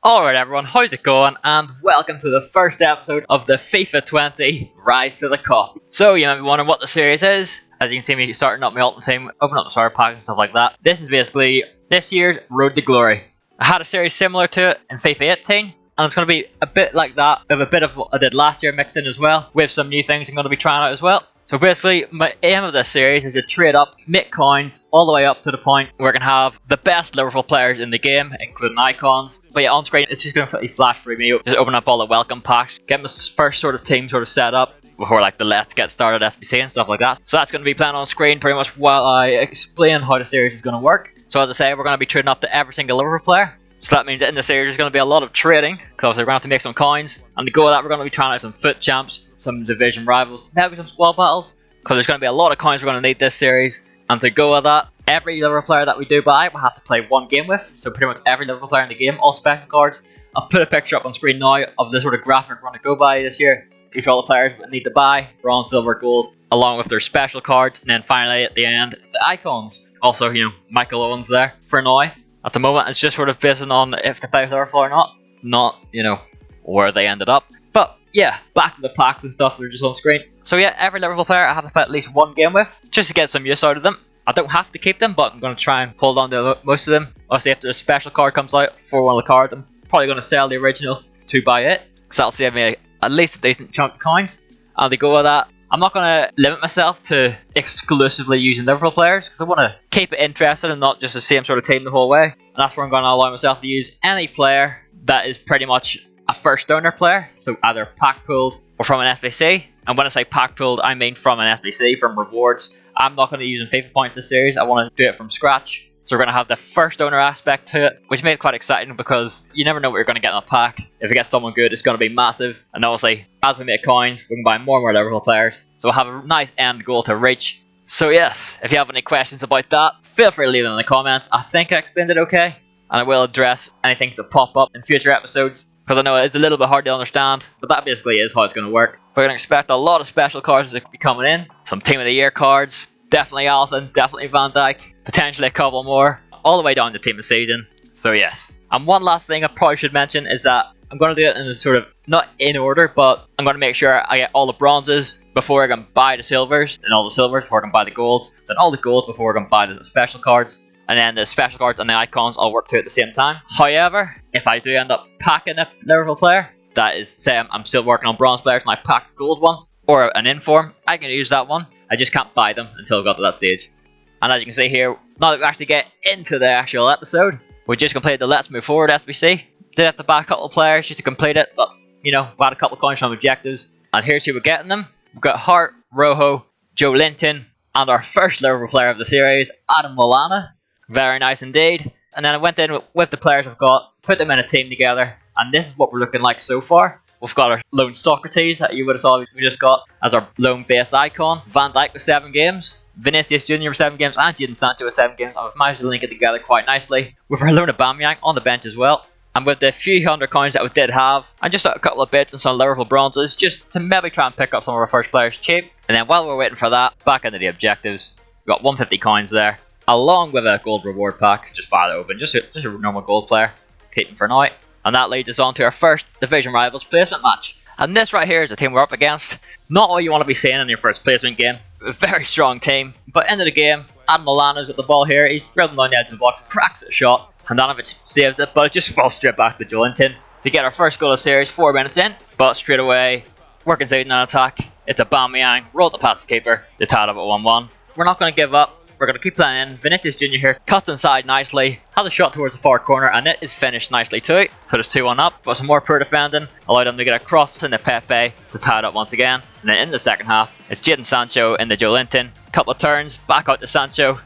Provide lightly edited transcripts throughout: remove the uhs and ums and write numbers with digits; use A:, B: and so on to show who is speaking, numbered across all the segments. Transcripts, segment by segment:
A: Alright everyone, how's it going? And welcome to the first episode of the FIFA 20 Rise to the Cup. So you might be wondering what the series is. As you can see me starting up my ultimate team, opening up the starter pack and stuff like that. This is basically this year's Road to Glory. I had a series similar to it in FIFA 18, and it's going to be a bit like that, with a bit of what I did last year mixed in as well, with some new things I'm going to be trying out as well. So basically, my aim of this series is to trade up, make coins, all the way up to the point where I can have the best Liverpool players in the game, including icons. But yeah, on screen, it's just going to quickly flash through me, just open up all the welcome packs, get my first sort of team sort of set up, before like the Let's Get Started SBC and stuff like that. So that's going to be playing on screen pretty much while I explain how the series is going to work. So as I say, we're going to be trading up to every single Liverpool player. So that means that in the series there's going to be a lot of trading, because we're going to have to make some coins. And to go with that, we're going to be trying out some foot champs, some division rivals, maybe some squad battles, because there's going to be a lot of coins we're going to need this series. And to go with that, every Liverpool player that we do buy, we'll have to play one game with. So pretty much every Liverpool player in the game, all special cards. I'll put a picture up on screen now of the sort of graphic we're going to go by this year. These are all the players we need to buy, bronze, silver, gold, along with their special cards. And then finally at the end, the icons. Also, Michael Owen's there for now. At the moment, it's just sort of based on if the players are or not, where they ended up. But yeah, back to the packs and stuff that are just on screen. So yeah, every Liverpool player I have to play at least one game with, just to get some use out of them. I don't have to keep them, but I'm going to try and hold on to most of them. Obviously, after a special card comes out for one of the cards, I'm probably going to sell the original to buy it, because that'll save me at least a decent chunk of coins. And to go with that, I'm not going to limit myself to exclusively using Liverpool players, because I want to keep it interesting and not just the same sort of team the whole way. And that's where I'm going to allow myself to use any player that is pretty much a first owner player, so either pack pulled or from an SBC. And when I say pack pulled, I mean from an SBC, from rewards. I'm not going to use in FIFA points this series, I want to do it from scratch. So we're going to have the first owner aspect to it, which made it quite exciting, because you never know what you're going to get in a pack. If you get someone good, it's going to be massive. And obviously, as we make coins, we can buy more and more Liverpool players. So we'll have a nice end goal to reach. So yes, if you have any questions about that, feel free to leave them in the comments. I think I explained it okay, and I will address anything that pop up in future episodes, because I know it's a little bit hard to understand, but that basically is how it's going to work. We're going to expect a lot of special cards to be coming in, some Team of the Year cards, definitely Alisson, definitely Van Dijk, potentially a couple more, all the way down to Team of the Season. So yes. And one last thing I probably should mention is that I'm going to do it in a sort of, not in order, but I'm going to make sure I get all the bronzes before I can buy the silvers, and all the silvers before I can buy the golds, then all the golds before I can buy the special cards, and then the special cards and the icons all work to at the same time. However, if I do end up packing a Liverpool player, that is, say I'm still working on bronze players and I pack a gold one, or an inform, I can use that one. I just can't buy them until I've got to that stage. And as you can see here, now that we actually get into the actual episode, we just completed the Let's Move Forward SBC. Did have to buy a couple of players just to complete it, but we had a couple of coins from objectives. And here's who we're getting them. We've got Hart, Rojo, Joe Linton, and our first Liverpool player of the series, Adam Lallana. Very nice indeed. And then I went in with the players I've got, put them in a team together, and this is what we're looking like so far. We've got our lone Socrates that you would have saw we just got as our lone base icon. Van Dijk with 7 games. Vinicius Jr. with 7 games, and Jadon Sancho with 7 games. And we've managed to link it together quite nicely with our lone Aubameyang on the bench as well. And with the few hundred coins that we did have, and just a couple of bits and some Liverpool bronzes, just to maybe try and pick up some of our first players cheap. And then while we're waiting for that, back into the objectives. We've got 150 coins there, along with a gold reward pack. Just fire that open, just a normal gold player. Keep them for now. And that leads us on to our first Division Rivals placement match. And this right here is the team we're up against. Not all you want to be seeing in your first placement game. A very strong team. But into the game, Adam Lallana's at the ball here. He's dribbling on the edge of the box, cracks a shot. Handanovic saves it, but it just falls straight back to Joelinton to get our first goal of the series 4 minutes in. But straight away, we're conceding an attack. It's Aubameyang, rolled it past the keeper. They tied up at 1-1. We're not going to give up. We're going to keep playing in. Vinicius Jr. here cuts inside nicely, has a shot towards the far corner, and it is finished nicely too. Put us 2-1 up, but some more poor defending allowed them to get a cross in the Pepe to tie it up once again. And then in the second half, it's Jadon Sancho in the Joelinton. Couple of turns, back out to Sancho,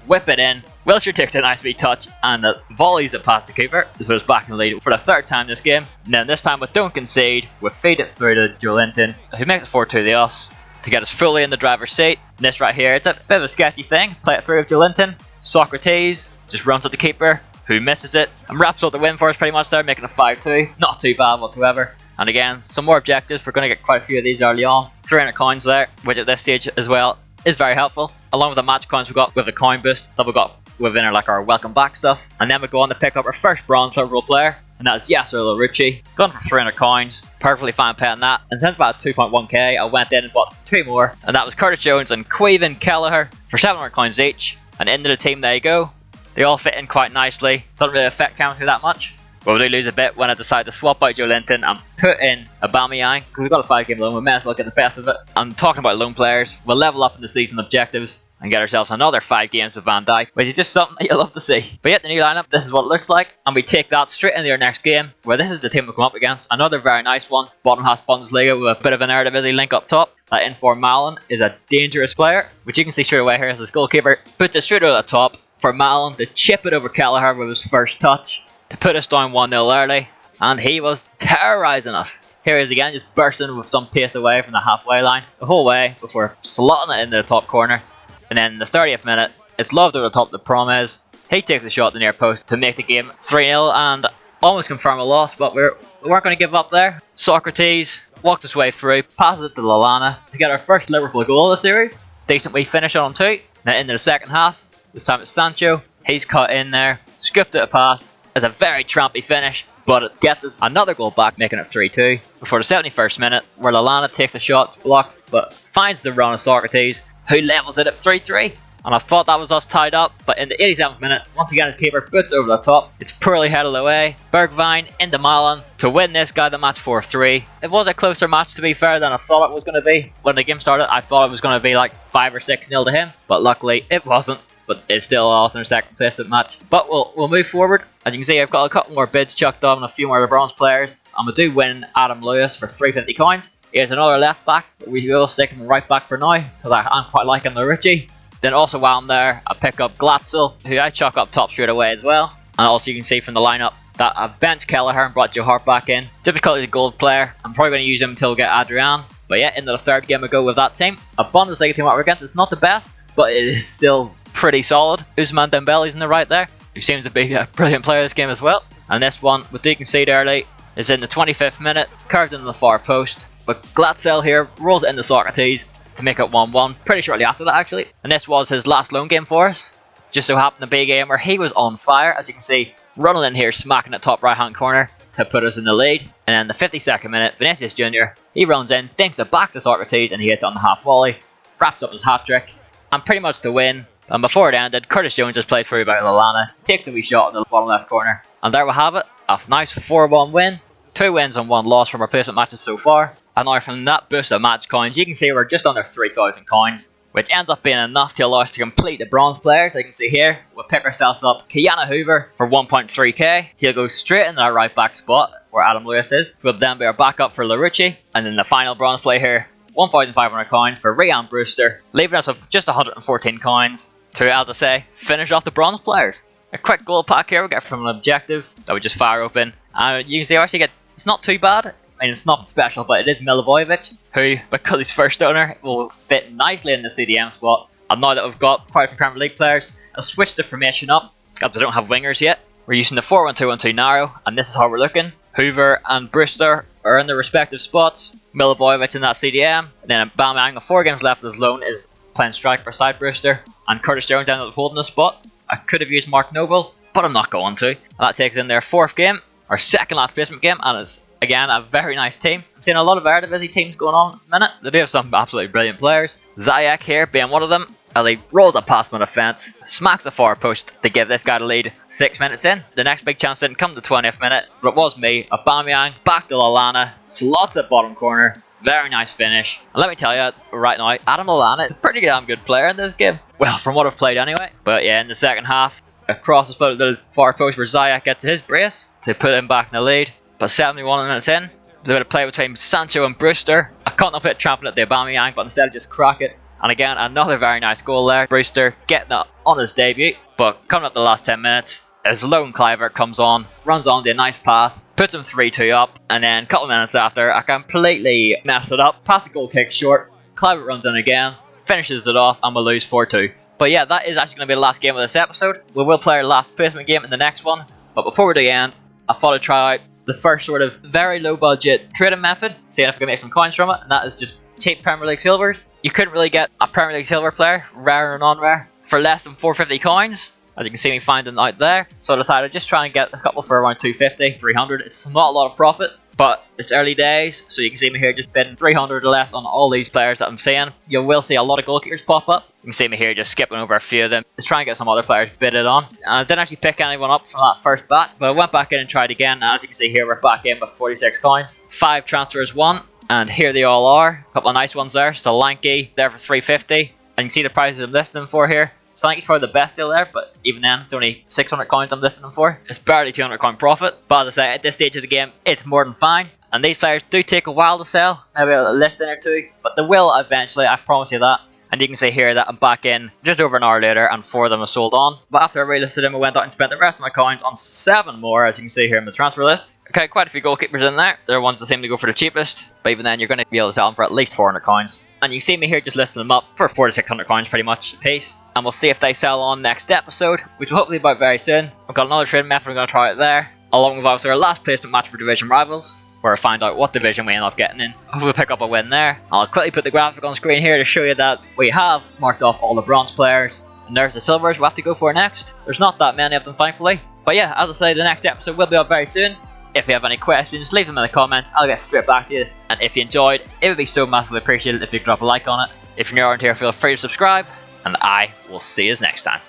A: whip it in. Wilshere takes a nice wee touch, and the volleys it past the keeper to put us back in the lead for the 3rd time this game. And then this time we don't concede, we feed it through to Joelinton, who makes it 4-2 to us, to get us fully in the driver's seat. And this right here, it's a bit of a sketchy thing. Play it through with Joelinton. Socrates just runs at the keeper, who misses it, and wraps up the win for us pretty much there, making it 5-2. Not too bad whatsoever. And again, some more objectives. We're going to get quite a few of these early on. 300 coins there, which at this stage as well is very helpful. Along with the match coins we got with the coin boost that we got within our welcome back stuff. And then we go on to pick up our first bronze Liverpool player. and that was Yasser Larucci. Gone for 300 coins, perfectly fine paying that. And since about 2.1k, I went in and bought 2 more, and that was Curtis Jones and Quaven Kelleher for 700 coins each. And into the team there you go. They all fit in quite nicely, doesn't really affect chemistry that much. But we do lose a bit when I decide to swap out Joe Linton and put in Aubameyang, because we've got a 5-game loan, we may as well get the best of it. I'm talking about loan players, we'll level up in the season objectives and get ourselves another 5 games with Van Dijk, which is just something that you'll love to see. But yet the new lineup, this is what it looks like, and we take that straight into our next game, where this is the team we'll come up against. Another very nice one, bottom half Bundesliga with a bit of an RTG link up top. That informed Malin is a dangerous player, which you can see straight away here as his goalkeeper. Puts it straight over the top for Malin to chip it over Kelleher with his first touch, to put us down 1-0 early, and he was terrorising us. Here he is again, just bursting with some pace away from the halfway line, the whole way before slotting it into the top corner. And then in the 30th minute, it's loved over the top of the Promes. He takes the shot at the near post to make the game 3-0 and almost confirm a loss, but we weren't going to give up there. Socrates walked his way through, passes it to Lallana to get our first Liverpool goal of the series. Decent wee finish on him too. Then into the second half, this time it's Sancho. He's cut in there, scooped it past. It's a very trampy finish, but it gets us another goal back, making it 3-2. Before the 71st minute, where Lallana takes a shot, it's blocked, but finds the run of Socrates, who levels it at 3-3. And I thought that was us tied up, but in the 87th minute, once again his keeper puts it over the top. It's poorly headed away. Bergwijn into Malin to win this guy the match 4-3. It was a closer match, to be fair, than I thought it was going to be. When the game started, I thought it was going to be like 5 or 6-0 to him, but luckily it wasn't. But it's still lost in our second placement match. But we'll move forward. As you can see, I've got a couple more bids chucked on and a few more of the bronze players. I'm going to do win Adam Lewis for 350 coins. Here's another left back. We will stick him right back for now, because I'm quite liking Larucci. Then also while I'm there, I pick up Glatzel, who I chuck up top straight away as well. And also you can see from the lineup that I've benched Kelleher and brought Joe Hart back in. Typically a gold player. I'm probably going to use him until we get Adrian. But yeah, into the third game I go with that team. A Bundesliga team that we're against is not the best, but it is still pretty solid. Ousmane Dembele's in the right there, who seems to be a brilliant player this game as well. And this one, we do concede early, is in the 25th minute, curved into the far post. But Glatzel here rolls it into Socrates to make it 1-1, pretty shortly after that actually. And this was his last loan game for us. Just so happened to be a game where he was on fire, as you can see, running in here, smacking at top right hand corner to put us in the lead. And then the 52nd minute, Vinicius Jr., he runs in, dinks it back to Socrates, and he hits it on the half volley, wraps up his hat trick, and pretty much to win. And before it ended, Curtis Jones has played through by Lallana, takes a wee shot in the bottom left corner. And there we have it, a nice 4-1 win. 2 wins and 1 loss from our placement matches so far. And now from that boost of match coins, you can see we're just under 3,000 coins, which ends up being enough to allow us to complete the bronze players. As you can see here, we'll pick ourselves up Kiana Hoover for 1.3k. He'll go straight into our right back spot, where Adam Lewis is. We'll then be our backup for Larucci. And then the final bronze play here, 1,500 coins for Ryan Brewster, leaving us with just 114 coins to, as I say, finish off the bronze players. A quick goal pack here we get from an objective that we just fire open. And you can see I actually get, it's not too bad. I mean, it's not special, but it is Milivojevic, who, because he's first owner, will fit nicely in the CDM spot. And now that we've got quite a few Premier League players, I'll switch the formation up, because we don't have wingers yet. We're using the 4-1-2-1-2 narrow, and this is how we're looking. Hoover and Brewster are in their respective spots. Milivojevic in that CDM. And then Aubameyang, with 4 games left of his loan, is playing striker beside Brewster. And Curtis Jones ended up holding the spot. I could have used Mark Noble, but I'm not going to. And that takes in their 4th game, our second last placement game, and it's again a very nice team. I'm seeing a lot of Eredivisie teams going on at the minute. They do have some absolutely brilliant players. Ziyech here being one of them, as he rolls a past my defence, smacks the far post to give this guy the lead 6 minutes in. The next big chance didn't come to the 20th minute, but it was me, Aubameyang, back to Lallana, slots at bottom corner. Very nice finish. And let me tell you right now, Adam Lallana is a pretty damn good player in this game. Well, from what I've played anyway. But yeah, in the second half, across the far post where Ziyech gets his brace to put him back in the lead. But 71 minutes in, they would have played between Sancho and Brewster. I contemplated trampling at the Aubameyang, but instead just crack it. And again, another very nice goal there. Brewster getting it on his debut. But coming up the last 10 minutes, as Lone Cliver comes on, runs on to a nice pass, puts him 3-2 up, and then a couple of minutes after, I completely messed it up. Pass the goal kick short, Cliver runs in again, finishes it off, and we'll lose 4-2. But yeah, that is actually going to be the last game of this episode. We will play our last placement game in the next one. But before we do the end, I thought I'd try out the first sort of very low budget trading method, seeing if I can make some coins from it, and that is just cheap Premier League silvers. You couldn't really get a Premier League silver player, rare or non-rare, for less than 450 coins. as you can see me finding out there. So I decided just try and get a couple for around 250, 300. It's not a lot of profit, but it's early days, so you can see me here just bidding 300 or less on all these players that I'm seeing. You will see a lot of goalkeepers pop up. You can see me here just skipping over a few of them, just trying to get some other players bidded on. And I didn't actually pick anyone up from that first bat, but I went back in and tried again. And as you can see here, we're back in with 46 coins. 5 transfers won, and here they all are. A couple of nice ones there. Solanke there for 350, and you can see the prices I'm listing them for here. Solanke's probably the best deal there, but even then, it's only 600 coins I'm listing them for. It's barely 200 coin profit, but as I say, at this stage of the game, it's more than fine. And these players do take a while to sell, maybe a listing or two, but they will eventually, I promise you that. And you can see here that I'm back in just over an hour later and 4 of them are sold on. But after I relisted them, I went out and spent the rest of my coins on 7 more, as you can see here in the transfer list. Okay, quite a few goalkeepers in there. They're ones that seem to go for the cheapest, but even then you're going to be able to sell them for at least 400 coins. And you can see me here just listing them up for 400 to 600 coins pretty much a piece. And we'll see if they sell on next episode, which will hopefully be about very soon. I've got another trading method I'm going to try it there, along with obviously our last placement match for division rivals, where I find out what division we end up getting in. Hopefully pick up a win there. I'll quickly put the graphic on screen here to show you that we have marked off all the bronze players. And there's the silvers we'll have to go for next. There's not that many of them, thankfully. But yeah, as I say, the next episode will be up very soon. If you have any questions, leave them in the comments. I'll get straight back to you. And if you enjoyed, it would be so massively appreciated if you drop a like on it. If you're new around here, feel free to subscribe. And I will see you next time.